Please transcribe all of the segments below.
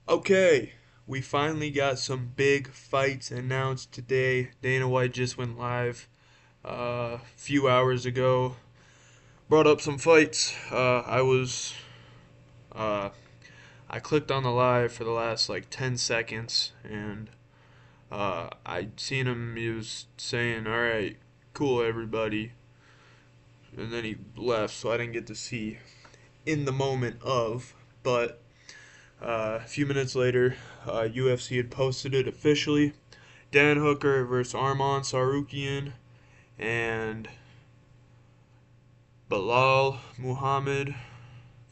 Okay, we finally got some big fights announced today. Dana White just went live a few hours ago. Brought up some fights. Uh, I clicked on the live for the last like 10 seconds and I seen him. He was saying, "All right, cool, everybody," and then he left, so I didn't get to see in the moment of. But a few minutes later, UFC had posted it officially. Dan Hooker versus Arman Sarukian and Belal Muhammad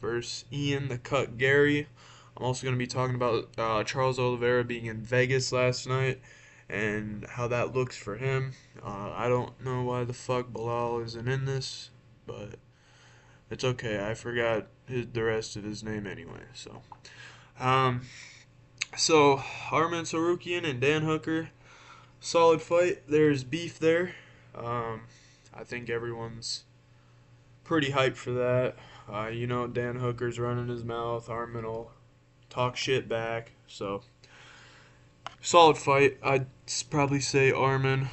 versus Ian the Cut Garry. I'm also going to be talking about Charles Oliveira being in Vegas last night and how that looks for him. I don't know why the fuck Belal isn't in this, but it's okay. I forgot the rest of his name anyway. Um, so Arman Sarukian and Dan Hooker, solid fight. There's beef there. Um, I think everyone's pretty hyped for that. Dan Hooker's running his mouth. Armin will talk shit back. So, solid fight. I'd probably say Armin,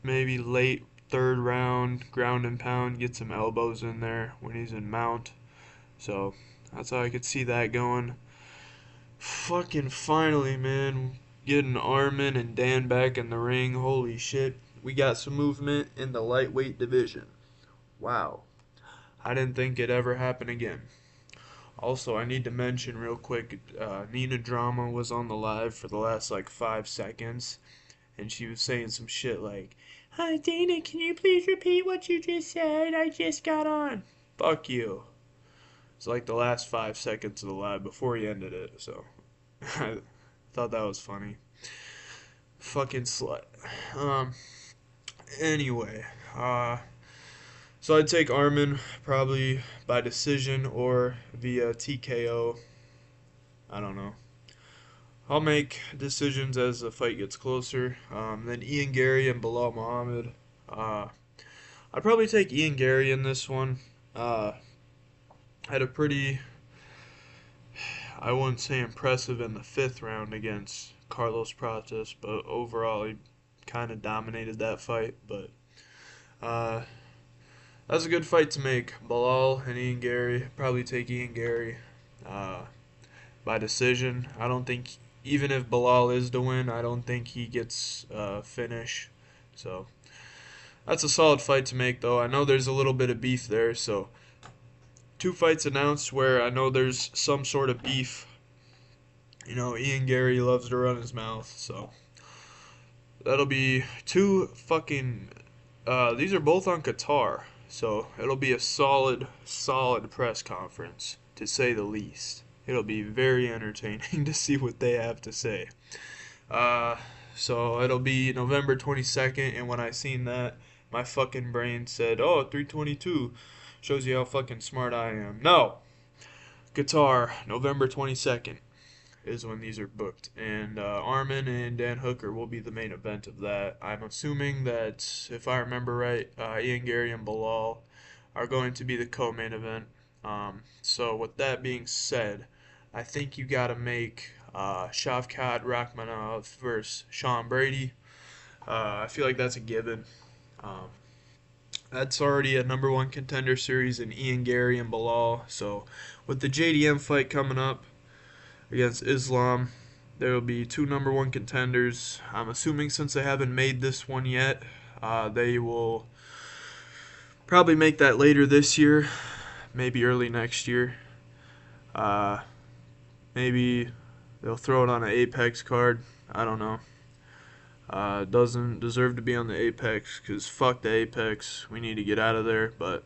maybe late third round, ground and pound, get some elbows in there when he's in mount. So, that's how I could see that going. Fucking finally, man. Getting Armin and Dan back in the ring. Holy shit. We got some movement in the lightweight division. Wow. I didn't think it'd ever happen again. Also, I need to mention real quick, Nina Drama was on the live for the last like 5 seconds, and she was saying some shit like, "Hi Dana, can you please repeat what you just said? I just got on." Fuck you. It's like the last 5 seconds of the live before he ended it, so I thought that was funny. Fucking slut. Um. Anyway, so I'd take Armin probably by decision or via TKO. I don't know. I'll make decisions as the fight gets closer. Then Ian Garry and Belal Muhammad. Uh, I'd probably take Ian Garry in this one. Uh, had a pretty, I wouldn't say impressive in the fifth round against Carlos Prates, but overall he kind of dominated that fight. But uh, that's a good fight to make. Belal and Ian Garry. Probably take Ian Garry. Uh, by decision. I don't think even if Belal is to win, I don't think he gets a finish. So that's a solid fight to make, though. I know there's a little bit of beef there, so two fights announced where I know there's some sort of beef. Ian Garry loves to run his mouth, so that'll be two fucking. These are both on Qatar, so it'll be a solid, solid press conference to say the least. It'll be very entertaining to see what they have to say. Uh, so it'll be November 22nd, and when I seen that, my fucking brain said, "Oh, 322 shows you how fucking smart I am." No, Qatar, November 22nd is when these are booked, and Armin and Dan Hooker will be the main event of that. I'm assuming that if I remember right, Ian Garry and Belal are going to be the co-main event. So with that being said, I think you got to make Shavkat Rakhmonov versus Sean Brady. I feel like that's a given. Um, that's already a number one contender series in Ian Garry and Belal. So with the JDM fight coming up against Islam, there will be two number one contenders. I'm assuming since they haven't made this one yet, they will probably make that later this year, maybe early next year. Uh, Maybe they'll throw it on an Apex card. I don't know. Doesn't deserve to be on the Apex because fuck the Apex. We need to get out of there. But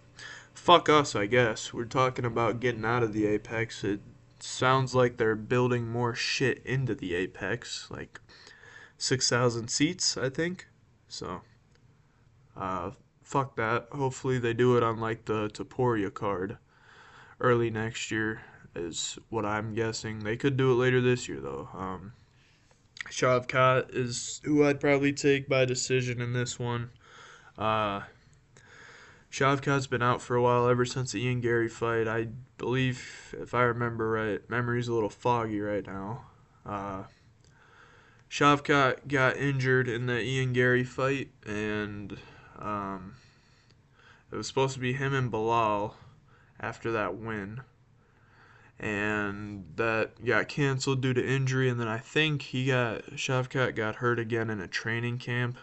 fuck us, I guess. We're talking about getting out of the Apex. It sounds like they're building more shit into the Apex, like 6,000 seats, I think. So, uh, fuck that. Hopefully they do it on like the Taporia card early next year is what I'm guessing. They could do it later this year though. Shavkat is who I'd probably take by decision in this one. Uh, Shavkat's been out for a while ever since the Ian Garry fight. I believe, if I remember right, memory's a little foggy right now. Uh, Shavkat got injured in the Ian Garry fight, and um, it was supposed to be him and Belal after that win. And that got canceled due to injury, and then I think Shavkat got hurt again in a training camp.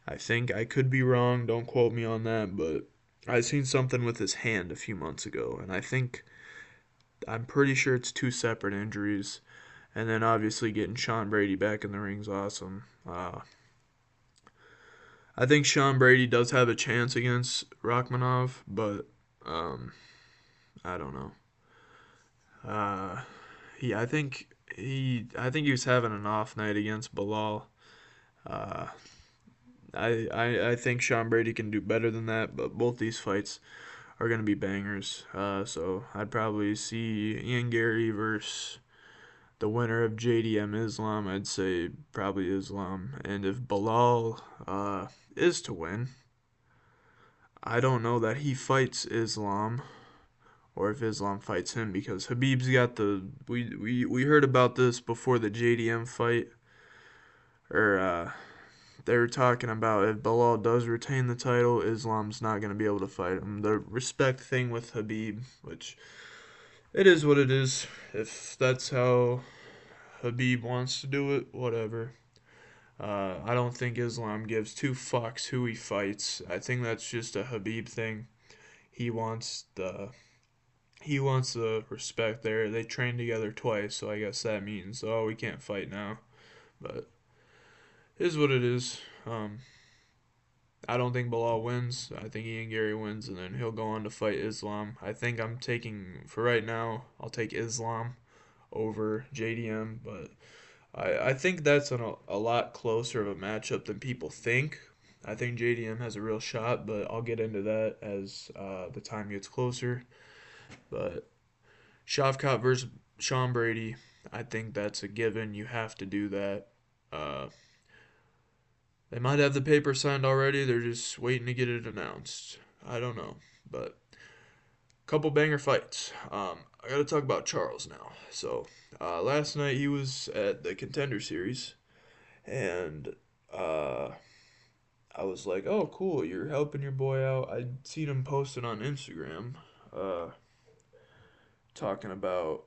I think I could be wrong, don't quote me on that, but I seen something with his hand a few months ago, and I'm pretty sure it's two separate injuries. And then obviously getting Sean Brady back in the ring's awesome. I think Sean Brady does have a chance against Rachmanov, but um, I don't know. Uh, I think he was having an off night against Belal. Uh, I think Sean Brady can do better than that, but both these fights are going to be bangers. So I'd probably see Ian Garry versus the winner of JDM Islam. I'd say probably Islam. And if Belal is to win, I don't know that he fights Islam or if Islam fights him because Habib's got we heard about this before the JDM fight or they were talking about if Belal does retain the title, Islam's not going to be able to fight him. The respect thing with Habib, which it is what it is. If that's how Habib wants to do it, whatever. I don't think Islam gives two fucks who he fights. I think that's just a Habib thing. He wants the respect there. They trained together twice, so I guess that means we can't fight now. But it is what it is. I don't think Belal wins. I think Ian Garry wins, and then he'll go on to fight Islam. I think I'm taking for right now. I'll take Islam over JDM, but I think that's a lot closer of a matchup than people think. I think JDM has a real shot, but I'll get into that as the time gets closer. But Shavkat versus Sean Brady, I think that's a given. You have to do that. They might have the paper signed already. They're just waiting to get it announced. I don't know, but couple banger fights. I got to talk about Charles now. So last night he was at the Contender Series, and I was like, "Oh, cool! You're helping your boy out." I'd seen him posted on Instagram, talking about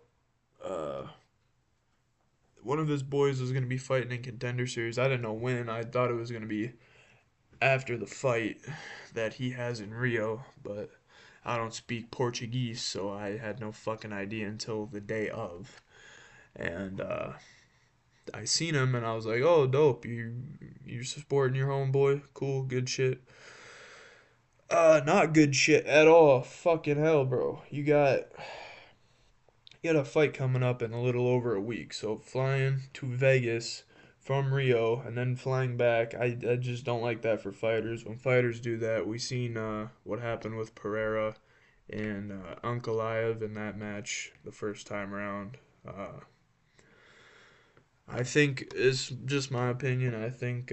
one of his boys was going to be fighting in Contender Series. I didn't know when. I thought it was going to be after the fight that he has in Rio, but I don't speak Portuguese, so I had no fucking idea until the day of. And I seen him, and I was like, "Oh, dope! You're supporting your homeboy. Cool, good shit." Not good shit at all. Fucking hell, bro. You got a fight coming up in a little over a week, so flying to Vegas from Rio and then flying back, I just don't like that for fighters. When fighters do that, we seen what happened with Pereira and Ankalaev in that match the first time around. I think it's just my opinion. I think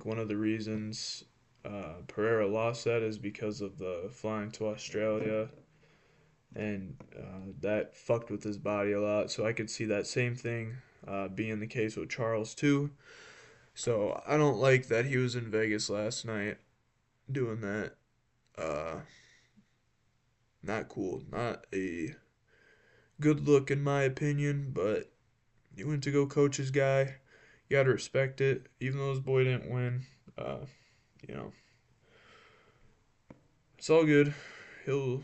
one of the reasons Pereira lost that is because of the flying to Australia and that fucked with his body a lot. So I could see that same thing being the case with Charles too. So I don't like that he was in Vegas last night doing that. Uh, Not cool. Not a good look in my opinion. But he went to go coach his guy. You gotta respect it, even though his boy didn't win. Uh, you know, it's all good. He'll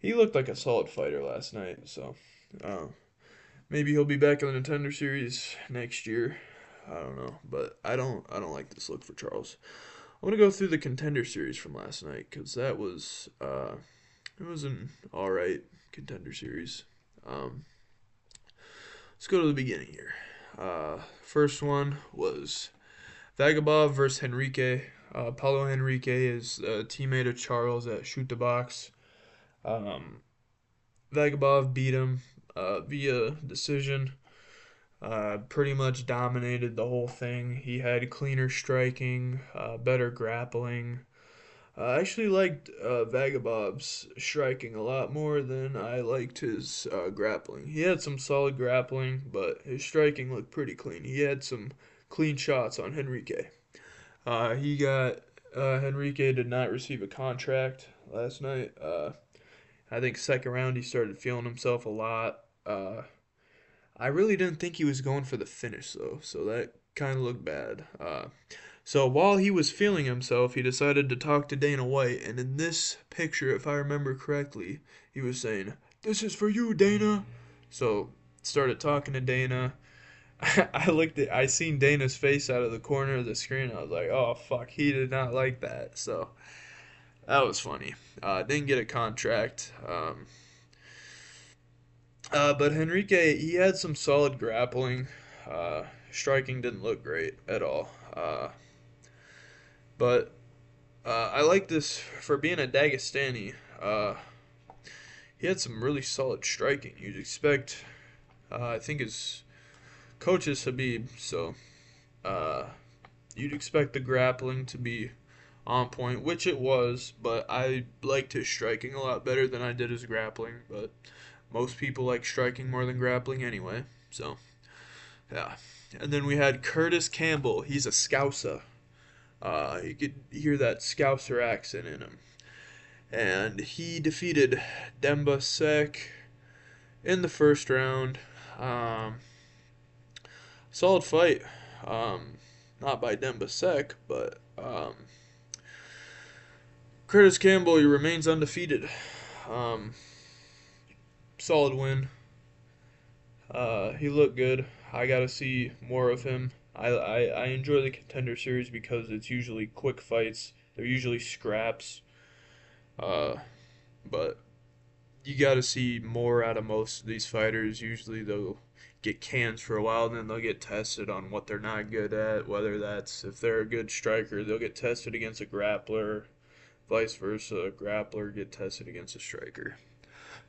he looked like a solid fighter last night. So uh, maybe he'll be back in the Nintendo Series next year. I don't know, but I don't like this look for Charles. I'm gonna go through the Contender Series from last night because that was it was an all right Contender Series. Um, let's go to the beginning here. First one was Vagabov versus Henrique. Paulo Henrique is a teammate of Charles at Shoot the Box. Um, Vagabov beat him via decision. Pretty much dominated the whole thing. He had cleaner striking, better grappling. I actually liked Vagabob's striking a lot more than I liked his grappling. He had some solid grappling, but his striking looked pretty clean. He had some clean shots on Henrique. He got Henrique did not receive a contract last night. I think second round he started feeling himself a lot. I really didn't think he was going for the finish though, so that kind of looked bad. So while he was feeling himself, he decided to talk to Dana White, and in this picture, if I remember correctly, he was saying, "This is for you, Dana." So started talking to Dana. I seen Dana's face out of the corner of the screen. I was like, "Oh fuck, he did not like that." So that was funny. Didn't get a contract. But Henrique, he had some solid grappling. Striking didn't look great at all. But I like this for being a Dagestani. He had some really solid striking. You'd expect, I think his coach is Habib, so uh, you'd expect the grappling to be on point, which it was, but I liked his striking a lot better than I did his grappling. But most people like striking more than grappling anyway, so yeah. And then we had Curtis Campbell. He's a Scouser. You could hear that Scouser accent in him. And he defeated Demba Sek in the first round. Um, Solid fight. Um, Not by Demba Sek, but Curtis Campbell, he remains undefeated. Um, Solid win. He looked good. I got to see more of him. I enjoy the Contender Series because it's usually quick fights. They're usually scraps. Uh, but you got to see more out of most of these fighters. Usually they'll get cans for a while, and then they'll get tested on what they're not good at. Whether that's if they're a good striker, they'll get tested against a grappler, vice versa. A grappler get tested against a striker.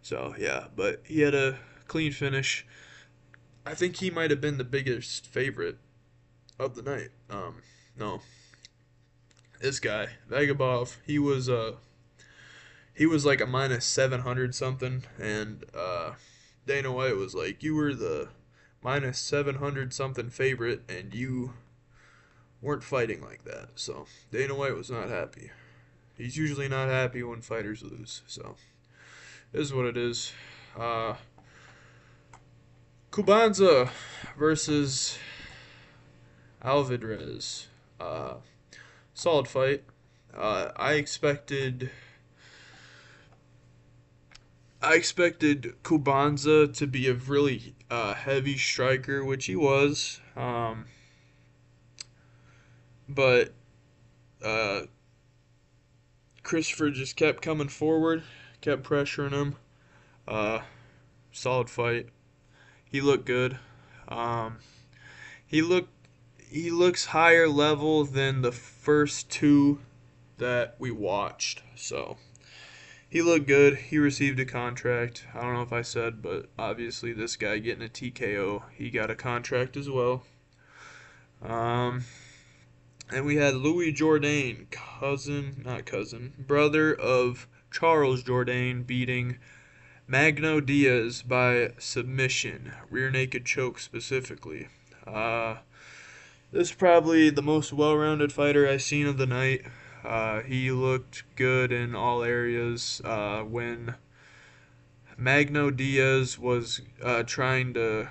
So yeah, but he had a clean finish. I think he might have been the biggest favorite of the night. No, this guy Vagabov, he was like a minus 700 something, and Dana White was like, "You were the minus 700 something favorite, and you weren't fighting like that." So Dana White was not happy. He's usually not happy when fighters lose. So it is what it is. Uh, Kubanza versus Alvidrez. Uh, Solid fight. I expected Kubanza to be a really heavy striker, which he was. But uh, Christopher just kept coming forward, kept pressuring him. Uh, Solid fight. He looked good. Um, he looked he looks higher level than the first two that we watched. So he looked good. He received a contract. I don't know if I said, but obviously this guy getting a TKO, he got a contract as well. Um, and we had Louis Jourdain, brother of Charles Jourdain, beating Magno Diaz by submission, rear naked choke specifically. This is probably the most well-rounded fighter I've seen of the night. He looked good in all areas. When Magno Diaz was trying to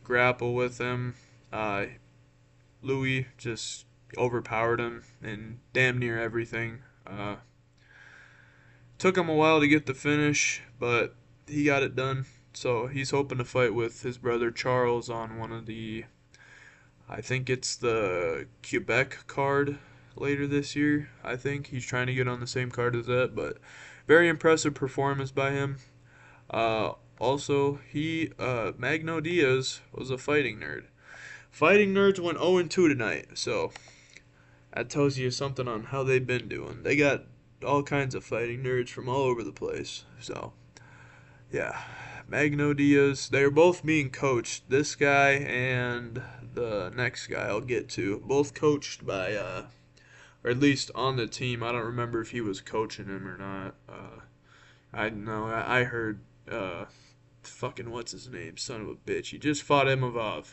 grapple with him, Louis just overpowered him in damn near everything. Took him a while to get the finish, but he got it done. So he's hoping to fight with his brother Charles on one of the, I think it's the Quebec card later this year. I think he's trying to get on the same card as that, but very impressive performance by him. Also, Magno Diaz was a fighting nerd. Fighting nerds went 0-2 tonight, so that tells you something on how they've been doing. They got all kinds of fighting nerds from all over the place. So, yeah. Magno Diaz, they're both being coached. This guy and the next guy I'll get to. Both coached by, or at least on the team. I don't remember if he was coaching him or not. I know I heard fucking what's his name, son of a bitch. He just fought Imavov.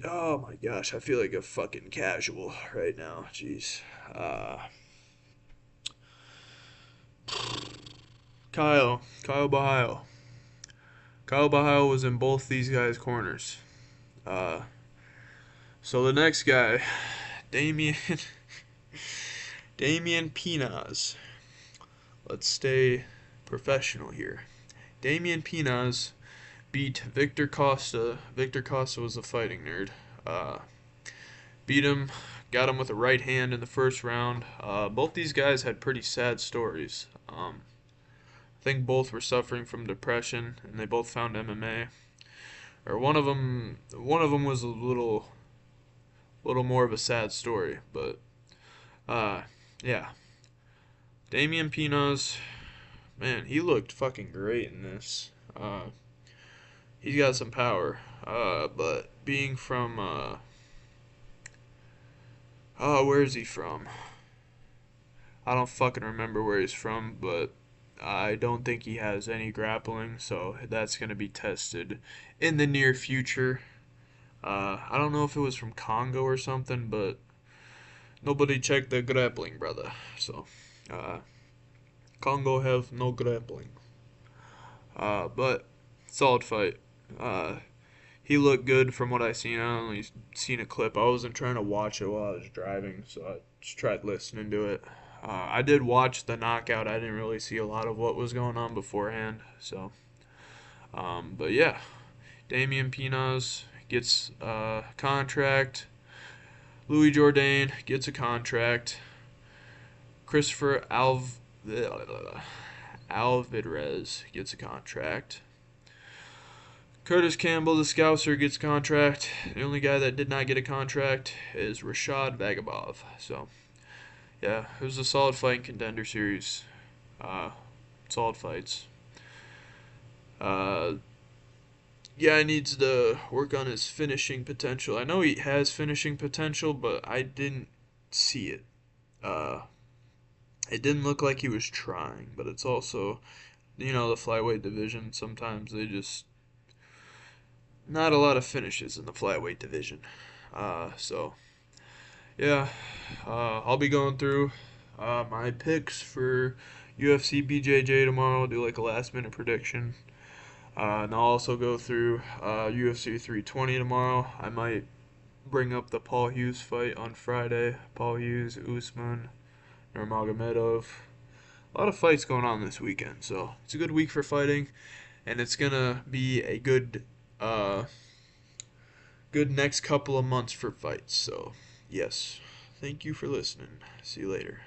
Oh my gosh, I feel like a fucking casual right now. Jeez. Kyle Bahio. Kyle Bahio was in both these guys' corners. Uh, so the next guy, Damian Damian Pinaz. Let's stay professional here. Damian Pinaz beat Victor Costa. Victor Costa was a fighting nerd. Beat him, got him with a right hand in the first round. Both these guys had pretty sad stories. I think both were suffering from depression, and they both found MMA. Or one of them was a little more of a sad story, but yeah. Damian Pinaz, man, he looked fucking great in this. He's got some power, but being from where is he from? I don't fucking remember where he's from, but I don't think he has any grappling, so that's going to be tested in the near future. I don't know if it was from Congo or something, but nobody checked the grappling, brother. So, Congo have no grappling. But solid fight. He looked good from what I seen. I only seen a clip. I wasn't trying to watch it while I was driving, so I just tried listening to it. I did watch the knockout. I didn't really see a lot of what was going on beforehand. So, but yeah, Damian Pinaz gets a contract. Louis Jourdain gets a contract. Christopher Alvarez gets a contract. Curtis Campbell, the Scouser, gets a contract. The only guy that did not get a contract is Rashad Vagabov. So, yeah, it was a solid fight contender series. Solid fights. Yeah, he needs to work on his finishing potential. I know he has finishing potential, but I didn't see it. It didn't look like he was trying, but it's also, the flyweight division. Sometimes they just not a lot of finishes in the flyweight division. So yeah, I'll be going through my picks for UFC BJJ tomorrow. I'll do like a last minute prediction. And I'll also go through UFC 320 tomorrow. I might bring up the Paul Hughes fight on Friday. Paul Hughes, Usman, Nurmagomedov. A lot of fights going on this weekend, so it's a good week for fighting, and it's gonna be a good next couple of months for fights. So yes, thank you for listening. See you later.